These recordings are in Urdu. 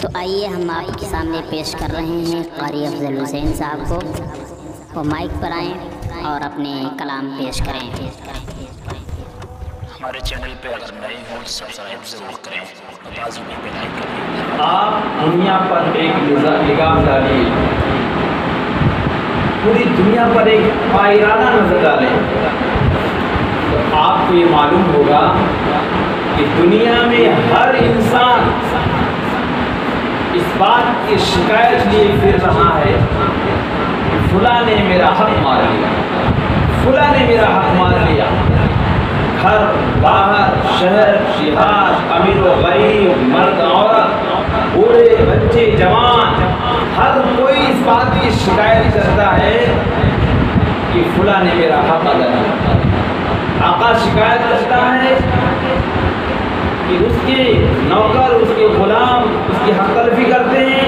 تو آئیے ہم آپ کے سامنے پیش کر رہے ہیں قاری افضل حسین صاحب کو، وہ مائک پر آئیں اور اپنے کلام پیش کریں۔ ہمارے چینل پہ اگر نئے ہوں سبسکرائب ضرور کریں اور بازو میں بیل آئیکن کریں۔ آپ دنیا پر ایک نگاہ ڈالیے، پوری دنیا پر ایک پائرانہ نظر ڈالیں تو آپ کو یہ معلوم ہوگا کہ دنیا میں ہر انسان اس بات کی شکایت لیے پھر رہا ہے کہ فلاں نے میرا حق مار لیا، فلاں نے میرا حق مار لیا۔ گھر باہر، شہر دیہات، امیر و غریب، مرد عورت، بوڑھے بچے جوان، ہر کوئی اس بات کی شکایت کرتا ہے کہ فلاں نے میرا حق ادا نہیں کیا۔ آقا شکایت کرتا ہے کہ اس کے نوکر، اس کے غلام اس کی حق تلفی کرتے ہیں،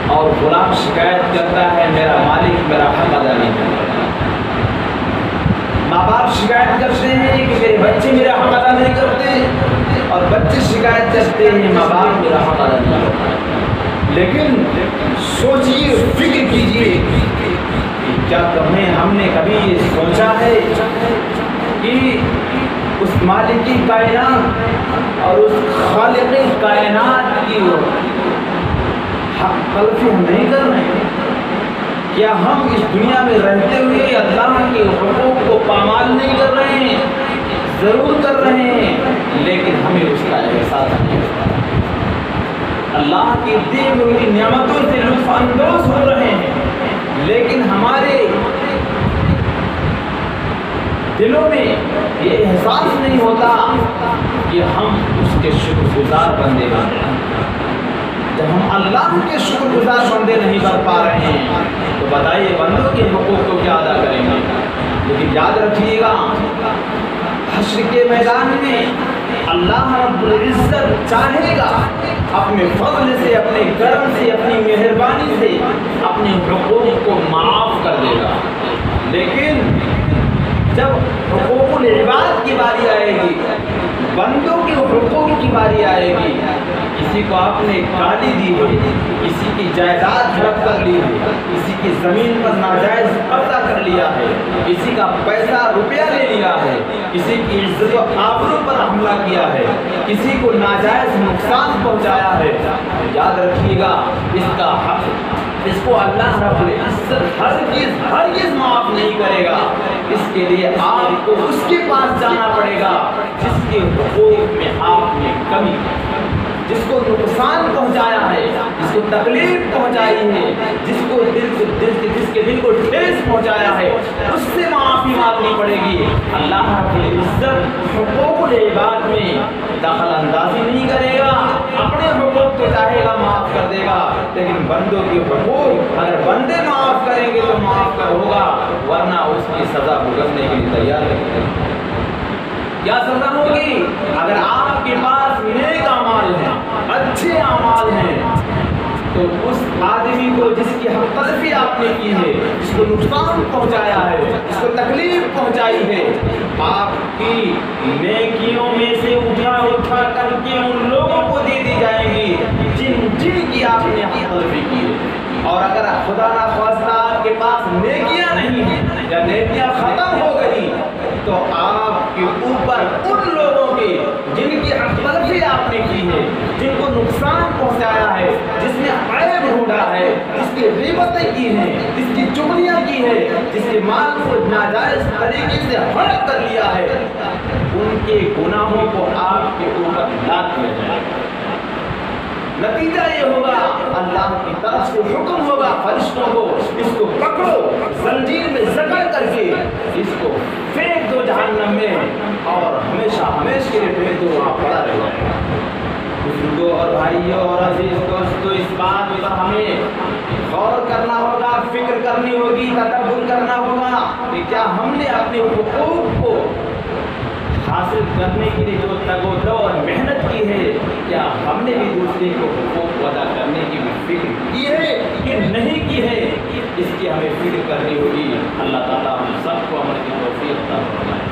اور غلام شکایت کرتا ہے میرا مالک میرا حق ادا نہیں کرتا۔ ماں باپ شکایت کرتے ہیں کہ میرے بچے میرا حق ادا نہیں کرتے، اور بچے شکایت کرتے ہیں ماں باپ میرا حق ادا نہیں کرتے۔ لیکن سوچیے، فکر کیجیے کہ کیا ہم نے کبھی یہ سوچا ہے کہ اس مالک کائنات اور اس خالق کائنات کی حق تلفی ہم نہیں کر رہے ہیں؟ کیا ہم اس دنیا میں رہتے ہوئے اللہ کے حقوق کو پامال نہیں کر رہے ہیں؟ ضرور کر رہے ہیں، لیکن ہمیں اس کا احساس نہیں ہوتا۔ اللہ کی دی ہوئی نعمتوں سے لطف اندوز ہو رہے ہیں، لیکن ہمارے دلوں میں یہ احساس نہیں ہوتا کہ ہم اس کے شکر گزار بندے بن رہے ہیں۔ جب ہم اللہ کے شکر گزار بندے نہیں بن پا رہے ہیں تو بتائیے بندوں کے حقوق کو کیا ادا کریں گے؟ لیکن یاد رکھیے گا، حشر کے میدان میں اللہ رب العزت چاہے گا اپنے فضل سے، اپنے کرم سے، اپنی مہربانی سے اپنے حقوق کو معاف کر دے گا۔ لیکن جب حقوق العباد کی باری آئے گی، بندوں کے حقوق کی باری آئے گی، کسی کو آپ نے گالی دی ہے، کسی کی جائیداد ہڑپ کر لی ہے، کسی کی زمین پر ناجائز قبضہ کر لیا ہے، کسی کا پیسہ روپیہ لے لیا ہے، کسی کی عزت و آبرو پر حملہ کیا ہے، کسی کو ناجائز نقصان پہنچایا ہے، یاد رکھیے گا اس کا حق اس کو اللہ رب العزت ہرگز معاف نہیں کرے گا۔ اس کے لیے آپ کو اس کے پاس جانا پڑے گا جس کے حقوق میں آپ نے کمی کی، جس کو نقصان پہنچایا ہے، جس کو تکلیف پہنچائی ہے، جس کے دل کو ٹھیس پہنچایا ہے، اس سے معافی مانگنی پڑے گی۔ اللہ رب العزت حقوق العباد میں دخل اندازی نہیں کرے گا، اپنے حقوق کو چاہے گا معاف کر دے گا، لیکن بندوں کے حقوق اگر بندے معاف کریں گے تو معاف کر ہوگا، ورنہ اس کی سزا بھگتنے کے لیے تیار رہے۔ کیا سزا ہوگی؟ اگر آپ کے پاس نیک اعمال ہیں، اچھے اعمال ہیں، تو اس آدمی کو جس کی حق تلفی آپ نے کی ہے، جس کو نقصان پہنچایا ہے، جس کو تکلیف پہنچائی ہے، آپ کی نیکیوں میں سے اٹھا کر کے ان لوگوں کو دے دی جائیں گی جن کی آپ نے حق تلفی کی ہے۔ اور اگر خدا نخواستہ آپ کے پاس نیکیاں نہیں ہیں یا نیکیاں ختم ہو گئی تو آپ کے اوپر ان لوگوں کے جن کی حق تلفی آپ نے کی ہے، جن کو نقصان پہنچایا ہے، جس نے عیب ڈھونڈا ہے، جس کی غیبتیں کی ہیں، جس کی چغلیاں کی ہے، جس کے مال کو ناجائز طریقے سے ہڑپ کر لیا ہے، ان کے گناہوں کو آپ کے اوپر لاد دیا جائے گا۔ نتیجہ یہ ہوگا، اللہ کی طرف سے حکم ہوگا فرشتوں کو، اس کو پکڑو، زنجیر میں جکڑ کر کے اس کو پھینک دو جہنم میں، اور ہمیشہ کے لیے پھینک دو، وہاں پڑا رہے گا۔ بزرگوں اور بھائیوں اور عزیز دوستوں، اس بات پر ہمیں غور کرنا ہوگا، فکر کرنی ہوگی، تدبر کرنا ہوگا کہ کیا ہم نے اپنے حقوق کو حاصل کرنے کے لیے جو تگ و دو اور محنت کی ہے، کیا ہم نے بھی دوسرے کو حقوق ادا کرنے کی بھی فکر کی ہے کہ نہیں کی ہے؟ اس کی ہمیں فکر کرنی ہوگی۔ اللہ تعالیٰ ہم سب کو عمل کی توفیق عطا فرمائے۔